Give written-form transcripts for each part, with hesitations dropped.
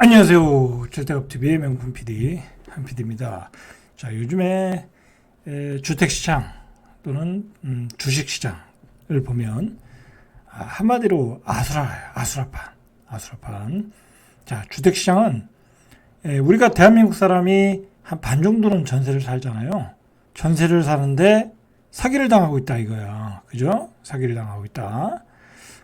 안녕하세요. 절대업TV의 명품 PD 한 PD입니다. 자, 요즘에 주택시장 또는 주식시장을 보면 한마디로 아수라판. 자, 주택시장은 우리가 대한민국 사람이 한 반 정도는 전세를 살잖아요. 전세를 사는데 사기를 당하고 있다 이거야. 그죠? 사기를 당하고 있다.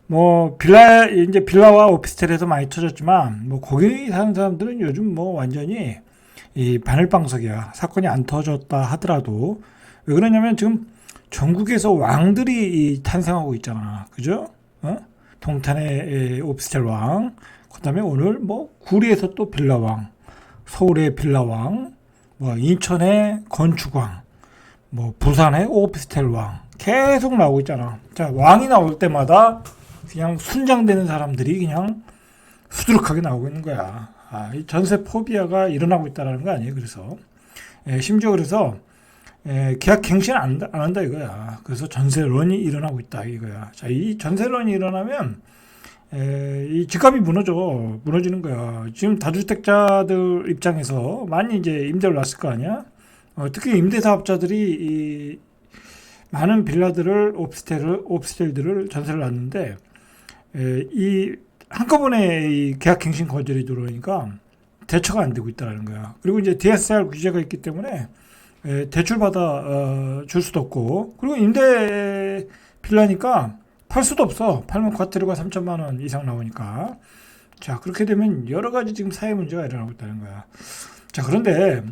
뭐 이제 빌라와 오피스텔에서 많이 터졌지만 뭐 거기 사는 사람들은 요즘 뭐 완전히 이 바늘방석이야. 사건이 안 터졌다 하더라도 왜 그러냐면 지금 전국에서 왕들이 탄생하고 있잖아. 그죠? 동탄의 오피스텔 왕, 그다음에 오늘 뭐 구리에서 또 빌라 왕, 서울의 빌라 왕, 뭐 인천의 건축 왕, 뭐 부산의 오피스텔 왕 계속 나오고 있잖아. 자, 왕이 나올 때마다 그냥 순장되는 사람들이 그냥 수두룩하게 나오고 있는 거야. 이 전세 포비아가 일어나고 있다는 거 아니에요. 그래서 심지어 그래서 계약 갱신 안 한다 이거야. 그래서 전세런이 일어나고 있다 이거야. 자, 이 전세런이 일어나면 이 집값이 무너지는 거야. 지금 다주택자들 입장에서 많이 이제 임대를 놨을 거 아니야. 특히 임대사업자들이 많은 빌라들을 오피스텔들을 전세를 놨는데 이 한꺼번에 이 계약 갱신 거절이 들어오니까 대처가 안 되고 있다는 거야. 그리고 이제 DSR 규제가 있기 때문에 대출 받아 줄 수도 없고, 그리고 임대 빌라니까 팔 수도 없어. 팔면 과태료가 3천만 원 이상 나오니까. 자, 그렇게 되면 여러 가지 지금 사회 문제가 일어나고 있다는 거야. 자, 그런데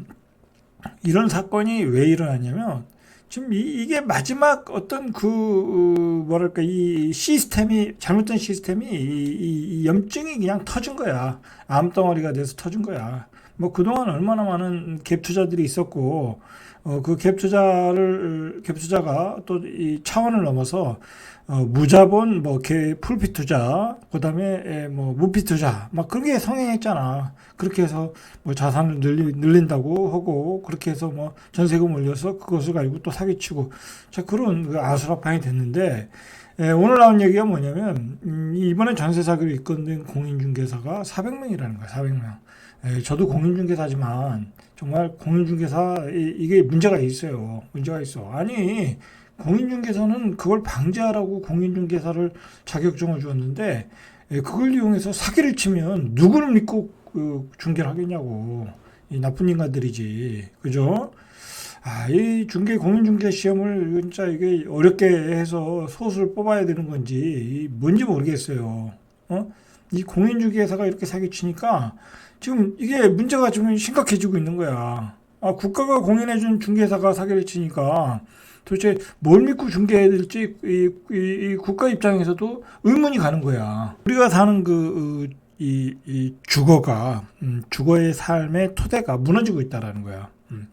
이런 사건이 왜 일어났냐면 지금 이게 마지막 어떤 뭐랄까, 잘못된 시스템이, 이 염증이 그냥 터진 거야. 암덩어리가 돼서 터진 거야. 뭐, 그동안 얼마나 많은 갭 투자들이 있었고, 그 갭 투자가 또 이 차원을 넘어서, 무자본, 풀피 투자, 그 다음에, 무피 투자, 막 그런 게 성행했잖아. 그렇게 해서 뭐 자산을 늘린다고 하고, 그렇게 해서 뭐 전세금 올려서 그것을 가지고 또 사기치고, 자, 그런 그 아수라판이 됐는데, 오늘 나온 얘기가 뭐냐면, 이번에 전세 사기로 입건된 공인중개사가 400명이라는 거야, 400명. 저도 공인중개사지만, 정말 공인중개사, 이게 문제가 있어요. 문제가 있어. 아니, 공인중개사는 그걸 방지하라고 공인중개사를 자격증을 주었는데 그걸 이용해서 사기를 치면 누구를 믿고 중개를 하겠냐고. 이 나쁜 인간들이지. 그죠? 이 공인중개 시험을 진짜 이게 어렵게 해서 소수를 뽑아야 되는 건지 뭔지 모르겠어요. 이 공인중개사가 이렇게 사기치니까 지금 이게 문제가 좀 심각해지고 있는 거야. 국가가 공인해준 중개사가 사기를 치니까 도대체 뭘 믿고 중개해야 될지 이 국가 입장에서도 의문이 가는 거야. 우리가 사는 이 주거의 삶의 토대가 무너지고 있다라는 거야.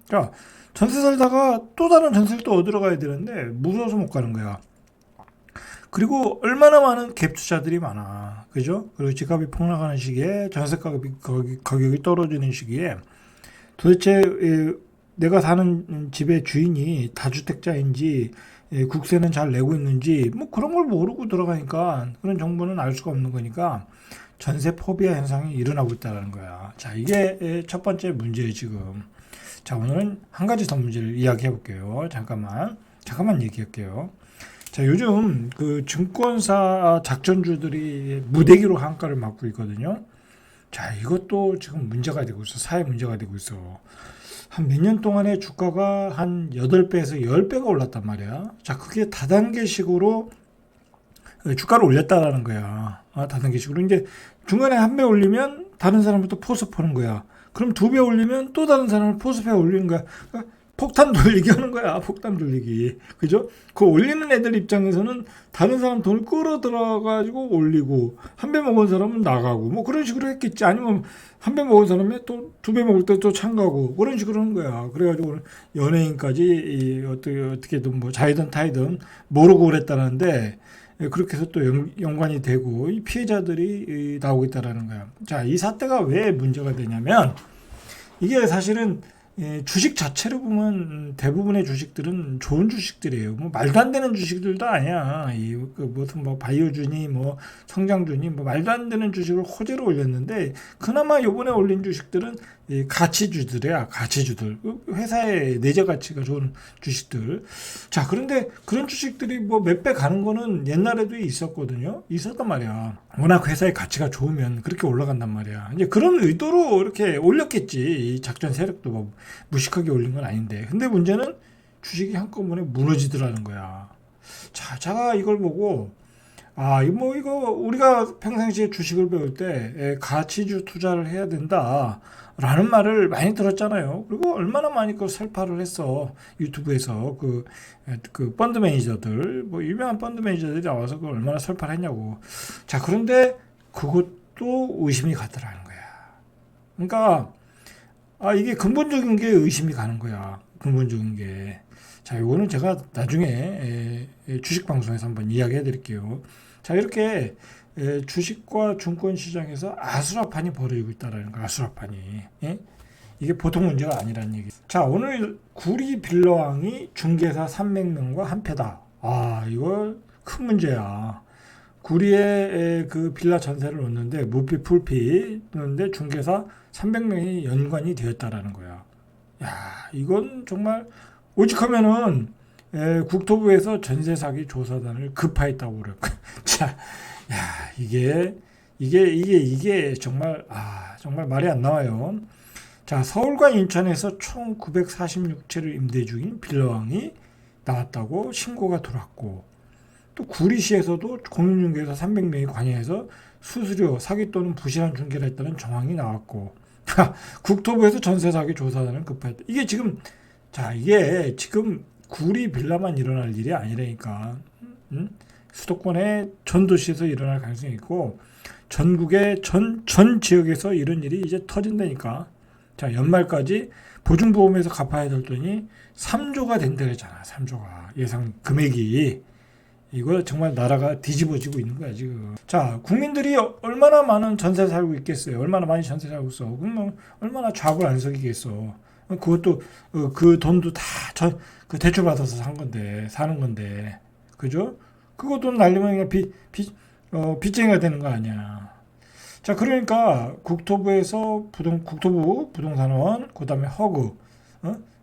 그러니까 전세 살다가 또 다른 전세를 또 얻으러 가야 되는데 무서워서 못 가는 거야. 그리고 얼마나 많은 갭 투자들이 많아. 그죠? 그리고 집값이 폭락하는 시기에 전세 가격이 떨어지는 시기에 도대체 내가 사는 집의 주인이 다주택자인지 국세는 잘 내고 있는지 뭐 그런 걸 모르고 들어가니까 그런 정보는 알 수가 없는 거니까 전세 포비아 현상이 일어나고 있다는 거야. 자, 이게 첫 번째 문제예요, 지금. 자, 오늘은 한 가지 더 문제를 이야기해 볼게요. 잠깐만 얘기할게요. 자, 요즘 그 증권사 작전주들이 무대기로 한가를 맞고 있거든요. 자, 이것도 지금 문제가 되고 있어. 사회 문제가 되고 있어. 한 몇 년 동안에 주가가 한 8배에서 10배가 올랐단 말이야. 자, 그게 다단계식으로 주가를 올렸다라는 거야. 다단계식으로. 이제 중간에 한 배 올리면 다른 사람부터 포섭하는 거야. 그럼 2배 올리면 또 다른 사람을 포섭해 올리는 거야. 그러니까 폭탄 돌리기 하는 거야. 폭탄 돌리기. 그죠? 그 올리는 애들 입장에서는 다른 사람 돈을 끌어들어가지고 올리고, 한 배 먹은 사람은 나가고, 뭐 그런 식으로 했겠지. 아니면 한 배 먹은 사람이 또 2배 먹을 때 또 참가고, 그런 식으로 하는 거야. 그래가지고 연예인까지 어떻게든 뭐 자이든 타이든 모르고 그랬다는데, 그렇게 해서 또 연관이 되고, 이 피해자들이 나오고 있다라는 거야. 자, 이 사태가 왜 문제가 되냐면, 이게 사실은 주식 자체로 보면 대부분의 주식들은 좋은 주식들이에요. 뭐 말도 안 되는 주식들도 아니야. 무슨 뭐 바이오주니 뭐 성장주니 뭐 말도 안 되는 주식을 호재로 올렸는데 그나마 요번에 올린 주식들은 이 가치주들이야. 가치주들. 회사의 내재 가치가 좋은 주식들. 자, 그런데 그런 주식들이 뭐 몇 배 가는 거는 옛날에도 있었거든요. 있었단 말이야. 워낙 회사의 가치가 좋으면 그렇게 올라간단 말이야. 이제 그런 의도로 이렇게 올렸겠지. 이 작전 세력도 뭐 무식하게 올린 건 아닌데. 근데 문제는 주식이 한꺼번에 무너지더라는 거야. 자, 제가 이걸 보고 이거 우리가 평상시에 주식을 배울 때 가치주 투자를 해야 된다라는 말을 많이 들었잖아요. 그리고 얼마나 많이 그걸 설파를 했어. 유튜브에서 그 펀드 매니저들, 뭐 유명한 펀드 매니저들이 나와서 그걸 얼마나 설파를 했냐고. 자, 그런데 그것도 의심이 가더라는 거야. 그러니까 이게 근본적인 게 의심이 가는 거야. 근본적인 게. 자, 이거는 제가 나중에 주식 방송에서 한번 이야기해 드릴게요. 자, 이렇게 주식과 증권 시장에서 아수라판이 벌어지고 있다라는 거. 아수라판이. 예? 이게 보통 문제가 아니라는 얘기. 자, 오늘 구리 빌러왕이 중개사 300명과 한패다. 이거 큰 문제야. 구리에 그 빌라 전세를 놓는데 무피 풀피 놓는데 중개사 300명이 연관이 되었다라는 거야. 야, 이건 정말 오직하면은 국토부에서 전세 사기 조사단을 급파했다고 그래요. 자, 야, 이게 정말 정말 말이 안 나와요. 자, 서울과 인천에서 총 946채를 임대 중인 빌라왕이 나왔다고 신고가 들어왔고, 또 구리시에서도 공인중개사 300명이 관여해서 수수료, 사기 또는 부실한 중개를 했다는 정황이 나왔고, 국토부에서 전세 사기 조사단을 급파했다. 이게 지금 구리 빌라만 일어날 일이 아니라니까. 수도권의 전 도시에서 일어날 가능성이 있고 전국의 전 지역에서 이런 일이 이제 터진다니까. 자, 연말까지 보증보험에서 갚아야 될 돈이 3조가 된다 그랬잖아. 3조가 예상 금액이. 이거 정말 나라가 뒤집어지고 있는 거야 지금. 자, 국민들이 얼마나 많은 전세 살고 있겠어요. 얼마나 많이 전세 살고 있어. 그럼 얼마나 좌불 안 석이겠어. 그것도 그 돈도 다 그 대출 받아서 사는 건데, 그죠? 그거 돈 날리면 그냥 빚쟁이가 되는 거 아니야. 자, 그러니까 국토부 부동산원, 그다음에 허그,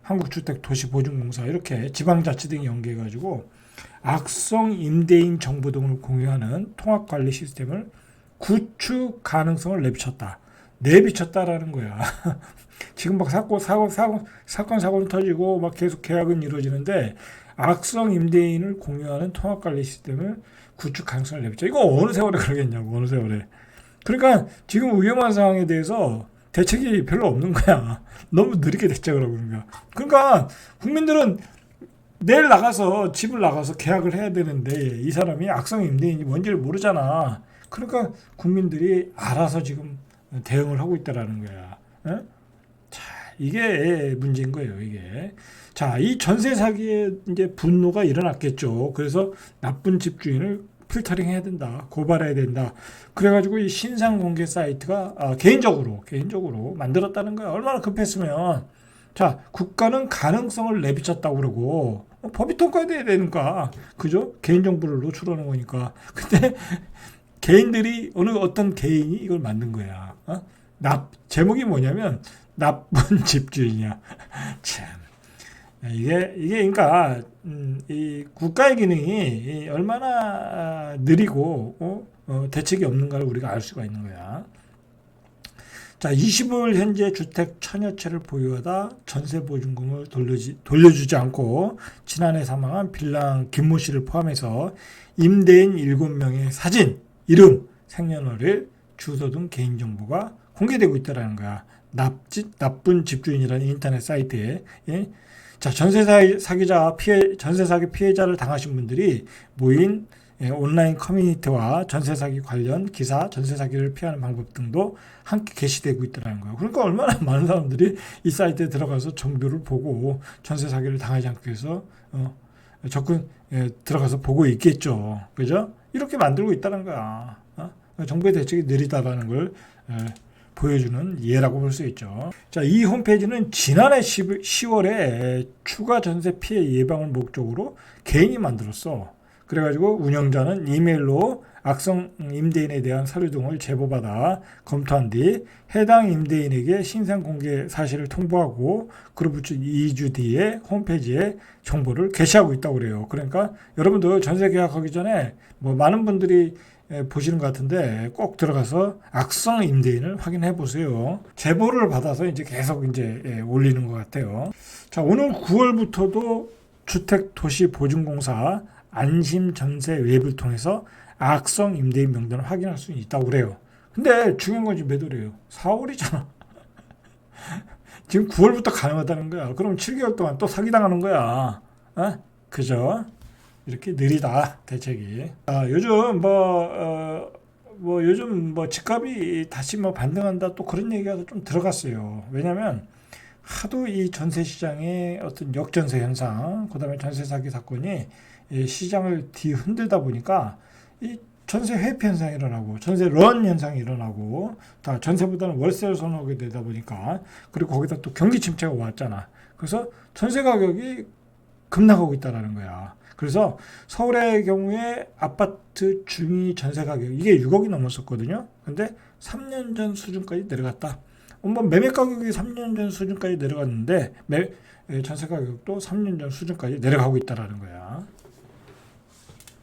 한국주택도시보증공사 이렇게 지방자치 등이 연계해가지고 악성 임대인 정보 등을 공유하는 통합관리 시스템을 구축 가능성을 내비쳤다라는 거야. 지금 막 사건이 터지고 막 계속 계약은 이루어지는데 악성 임대인을 공유하는 통합관리 시스템을 구축 가능성을 내비쳐. 이거 어느 세월에 그러겠냐고, 어느 세월에. 그러니까 지금 위험한 상황에 대해서 대책이 별로 없는 거야. 너무 느리게 대책을 하고 있는 거야. 그러니까 국민들은 내일 집을 나가서 계약을 해야 되는데 이 사람이 악성 임대인이 뭔지를 모르잖아. 그러니까 국민들이 알아서 지금 대응을 하고 있다라는 거야. 에? 자, 이게 문제인 거예요, 이게. 자, 이 전세 사기에 이제 분노가 일어났겠죠. 그래서 나쁜 집주인을 필터링 해야 된다. 고발해야 된다. 그래가지고 이 신상 공개 사이트가 개인적으로 만들었다는 거야. 얼마나 급했으면. 자, 국가는 가능성을 내비쳤다고 그러고 법이 통과돼야 되니까. 그죠? 개인정보를 노출하는 거니까. 근데 어떤 개인이 이걸 만든 거야. 제목이 뭐냐면 나쁜 집주인이야. 참. 이게 그러니까 이 국가의 기능이 얼마나 느리고 대책이 없는가를 우리가 알 수가 있는 거야. 자, 20을 현재 주택 1000여 채를 보유하다 전세 보증금을 돌려주지 않고 지난해 사망한 빌랑 김모 씨를 포함해서 임대인 7명의 사진, 이름, 생년월일, 주소 등 개인정보가 공개되고 있다는 거야. 나쁜 집주인이라는 인터넷 사이트에. 예? 자, 전세 사기 피해자를 당하신 분들이 모인 온라인 커뮤니티와 전세 사기 관련 기사, 전세 사기를 피하는 방법 등도 함께 게시되고 있다는 거예요. 그러니까 얼마나 많은 사람들이 이 사이트에 들어가서 정보를 보고 전세 사기를 당하지 않기 위해서 들어가서 보고 있겠죠. 그죠? 이렇게 만들고 있다는 거야. 정부의 대책이 느리다라는 걸 보여주는 예라고 볼 수 있죠. 자, 이 홈페이지는 지난해 10월에 추가 전세 피해 예방을 목적으로 개인이 만들었어. 그래가지고 운영자는 이메일로 악성 임대인에 대한 서류 등을 제보받아 검토한 뒤 해당 임대인에게 신상 공개 사실을 통보하고 그로부터 2주 뒤에 홈페이지에 정보를 게시하고 있다고 그래요. 그러니까 여러분들 전세 계약하기 전에 뭐 많은 분들이 보시는 것 같은데 꼭 들어가서 악성 임대인을 확인해 보세요. 제보를 받아서 이제 계속 이제 올리는 것 같아요. 자, 오늘 9월부터도 주택도시보증공사 안심전세 웹을 통해서 악성 임대인 명단을 확인할 수 있다고 그래요. 근데 중요한 건 지금 몇 월이에요? 4월이잖아. 지금 9월부터 가능하다는 거야. 그럼 7개월 동안 또 사기당하는 거야. 그죠? 이렇게 느리다, 대책이. 요즘 요즘 집값이 다시 반등한다 또 그런 얘기가 좀 들어갔어요. 왜냐면 하도 이 전세 시장의 어떤 역전세 현상, 그 다음에 전세 사기 사건이 이 시장을 뒤흔들다 보니까 이 전세 회피 현상이 일어나고 전세 런 현상이 일어나고 다 전세보다는 월세를 선호하게 되다 보니까 그리고 거기다 또 경기 침체가 왔잖아. 그래서 전세 가격이 급락하고 있다라는 거야. 그래서 서울의 경우에 아파트 중위 전세 가격 이게 6억이 넘었었거든요. 근데 3년 전 수준까지 내려갔다. 매매 가격이 3년 전 수준까지 내려갔는데 전세 가격도 3년 전 수준까지 내려가고 있다라는 거야.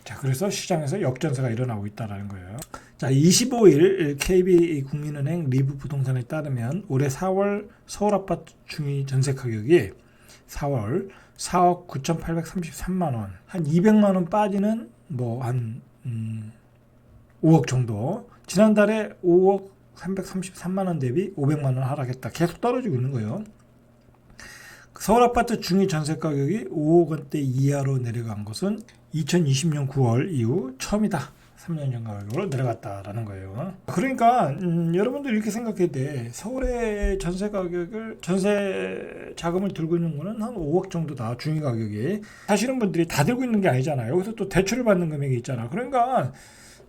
자, 그래서 시장에서 역전세가 일어나고 있다라는 거예요. 자, 25일 KB국민은행 리브 부동산에 따르면 올해 4월 서울 아파트 중위 전세 가격이 4월 4억 9,833만 원, 한 200만 원 빠지는 한 5억 정도. 지난달에 5억 333만 원 대비 500만 원 하락했다. 계속 떨어지고 있는 거예요. 서울 아파트 중위 전세 가격이 5억 원대 이하로 내려간 것은 2020년 9월 이후 처음이다. 3년 전 가격으로 내려갔다라는 거예요. 그러니까 여러분들 이렇게 생각해야 돼. 서울의 전세 가격을 전세 자금을 들고 있는 거는 한 5억 정도다. 중위 가격이. 사시는 분들이 다 들고 있는 게 아니잖아요. 여기서 또 대출을 받는 금액이 있잖아. 그러니까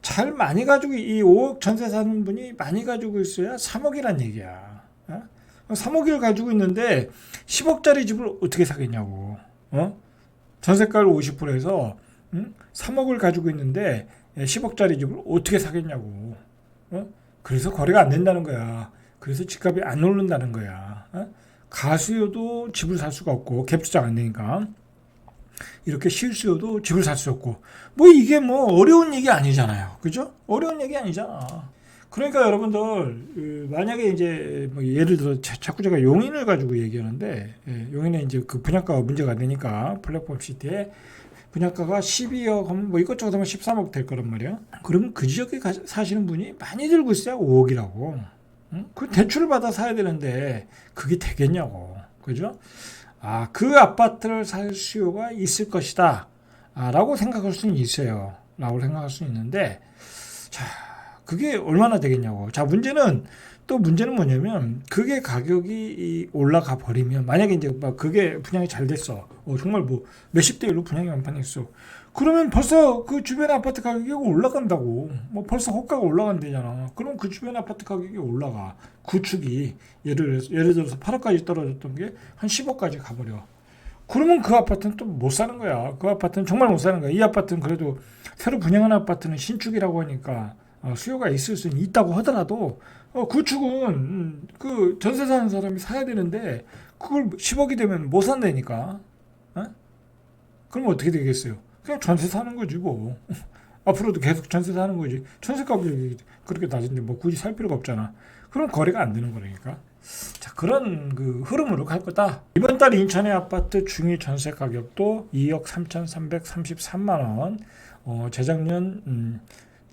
잘 많이 가지고 이 5억 전세 사는 분이 많이 가지고 있어야 3억이란 얘기야. 3억을 가지고 있는데 10억짜리 집을 어떻게 사겠냐고. 전세가를 50%에서 3억을 가지고 있는데 10억짜리 집을 어떻게 사겠냐고. 그래서 거래가 안 된다는 거야. 그래서 집값이 안 오른다는 거야. 가수요도 집을 살 수가 없고 갭 투자가 안 되니까. 이렇게 실수요도 집을 살 수 없고 이게 어려운 얘기 아니잖아요. 그죠? 어려운 얘기 아니잖아. 그러니까 여러분들 만약에 이제 예를 들어 자꾸 제가 용인을 가지고 얘기하는데 용인에 이제 그 분양가가 문제가 되니까 플랫폼 시티에 분양가가 12억 하면 이것저것 하면 13억 될 거란 말이야. 그러면 그 지역에 사시는 분이 많이 들고 있어야 5억이라고. 그 대출을 받아 사야 되는데 그게 되겠냐고. 그죠? 그 아파트를 살 수요가 있을 것이다. 라고 생각할 수는 있어요. 라고 생각할 수 있는데, 자, 그게 얼마나 되겠냐고. 자, 문제는 뭐냐면, 그게 가격이 올라가 버리면, 만약에 이제 그게 분양이 잘 됐어. 정말 몇십 대 1로 분양이 완판했어. 그러면 벌써 그 주변의 아파트 가격이 올라간다고. 벌써 호가가 올라간대잖아. 그럼 그 주변 아파트 가격이 올라가. 구축이 예를 들어서 8억까지 떨어졌던 게 한 10억까지 가버려. 그러면 그 아파트는 또 못 사는 거야. 그 아파트는 정말 못 사는 거야. 이 아파트는 그래도 새로 분양한 아파트는 신축이라고 하니까 수요가 있을 수는 있다고 하더라도 구축은 그 전세 사는 사람이 사야 되는데 그걸 10억이 되면 못 산다니까. 그럼 어떻게 되겠어요? 그냥 전세 사는 거지 뭐. 앞으로도 계속 전세 사는 거지. 전세 가격이 그렇게 낮은데 굳이 살 필요가 없잖아. 그럼 거래가 안 되는 거니까. 자, 그런 그 흐름으로 갈 거다. 이번 달 인천의 아파트 중위 전세 가격도 2억 3,333만 원. 재작년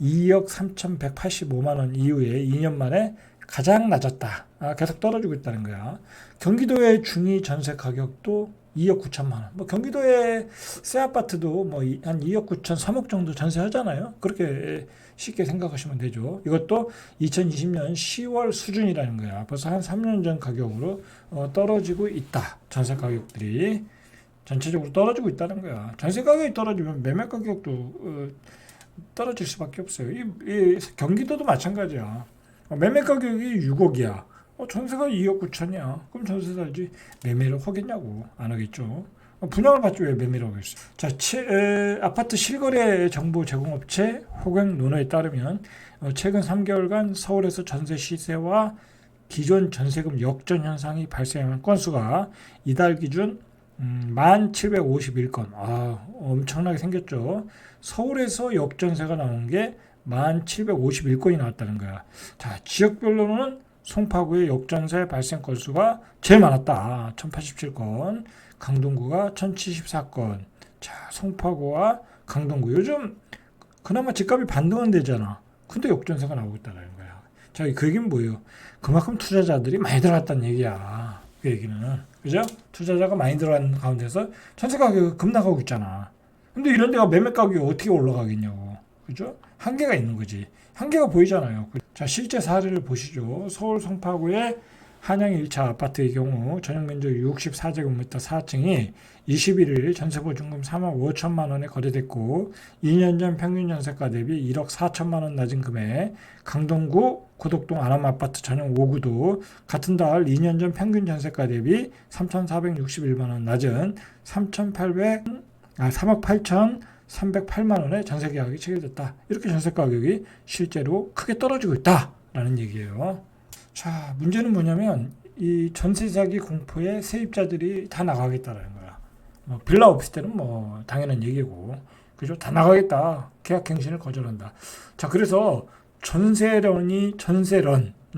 2억 3,185만 원 이후에 2년 만에 가장 낮았다. 계속 떨어지고 있다는 거야. 경기도의 중위 전세 가격도 2억 9천만 원. 경기도의 새 아파트도 한 2억 9천, 3억 정도 전세하잖아요. 그렇게 쉽게 생각하시면 되죠. 이것도 2020년 10월 수준이라는 거야. 벌써 한 3년 전 가격으로 떨어지고 있다. 전세 가격들이 전체적으로 떨어지고 있다는 거야. 전세 가격이 떨어지면 매매 가격도 떨어질 수밖에 없어요. 이 경기도도 마찬가지야. 매매 가격이 6억이야. 전세가 2억 9천이야. 그럼 전세 살지. 매매를 하겠냐고. 안 하겠죠. 분양을 받지 왜 매매를 하겠어. 자, 아파트 실거래 정보 제공업체 호갱 논어에 따르면 최근 3개월간 서울에서 전세 시세와 기존 전세금 역전 현상이 발생한 건수가 이달 기준 1,751건. 엄청나게 생겼죠. 서울에서 역전세가 나온 게 1,751건이 나왔다는 거야. 자, 지역별로는 송파구의 역전세 발생 건수가 제일 많았다. 1,087건. 강동구가 1,074건. 자, 송파구와 강동구. 요즘 그나마 집값이 반등은 되잖아. 근데 역전세가 나오고 있다는 거야. 자, 그 얘기는 뭐예요? 그만큼 투자자들이 많이 들어갔다는 얘기야. 그 얘기는. 그죠? 투자자가 많이 들어간 가운데서 전세 가격이 급락하고 있잖아. 근데 이런 데가 매매 가격이 어떻게 올라가겠냐고. 그죠? 한계가 있는 거지. 한계가 보이잖아요. 자, 실제 사례를 보시죠. 서울 송파구의 한양 1차 아파트의 경우 전용 면적 64제곱미터 4층이 21일 전세보증금 4만 5천만 원에 거래됐고 2년 전 평균 전세가 대비 1억 4천만 원 낮은 금액. 강동구 고덕동 아람아파트 전용 5구도 같은 달 2년 전 평균 전세가 대비 3,461만 원 낮은 3억 8,308만 원의 전세 계약이 체결됐다. 이렇게 전세 가격이 실제로 크게 떨어지고 있다라는 얘기예요. 자, 문제는 뭐냐면 이 전세 사기 공포에 세입자들이 다 나가겠다라는 거야. 빌라 오피스텔은 당연한 얘기고, 그죠? 다 나가겠다. 계약갱신을 거절한다. 자, 그래서 전세런,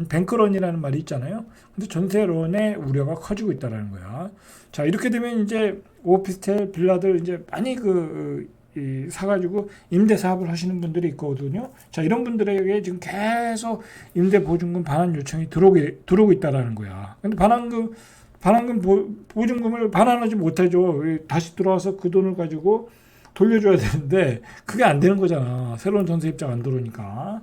뱅크런이라는 말이 있잖아요. 근데 전세런의 우려가 커지고 있다라는 거야. 자, 이렇게 되면 이제 오피스텔 빌라들 이제 많이 사가지고 임대 사업을 하시는 분들이 있거든요. 자, 이런 분들에게 지금 계속 임대 보증금 반환 요청이 들어오고 있다라는 거야. 근데 반환금 보증금을 반환하지 못하죠. 다시 들어와서 그 돈을 가지고 돌려줘야 되는데 그게 안 되는 거잖아. 새로운 전세 입자가 안 들어오니까.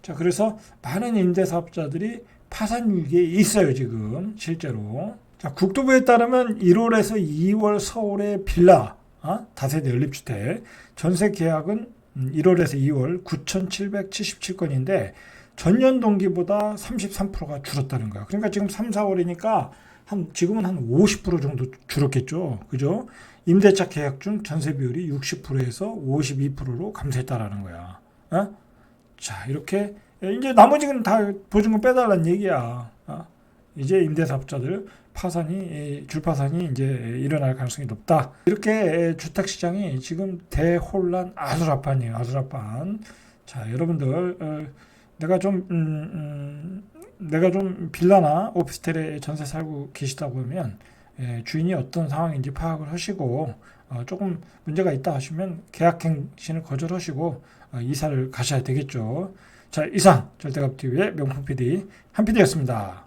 자, 그래서 많은 임대 사업자들이 파산 위기에 있어요, 지금 실제로. 자, 국토부에 따르면 1월에서 2월 서울의 빌라 다세대 연립주택 전세 계약은 1월에서 2월 9,777건인데 전년 동기보다 33%가 줄었다는 거야. 그러니까 지금 3, 4월이니까 지금은 한 50% 정도 줄었겠죠. 그죠? 임대차 계약 중 전세 비율이 60%에서 52%로 감소했다라는 거야. 자, 이렇게 이제 나머지는 다 보증금 빼달라는 얘기야. 이제 임대사업자들 줄파산이 이제 일어날 가능성이 높다. 이렇게 주택시장이 지금 대혼란 아수라판이에요. 아수라판. 자, 여러분들 내가 좀 빌라나 오피스텔에 전세 살고 계시다 보면 주인이 어떤 상황인지 파악을 하시고 조금 문제가 있다 하시면 계약갱신을 거절하시고 이사를 가셔야 되겠죠. 자, 이상 절대값TV의 명품 PD 한 PD였습니다.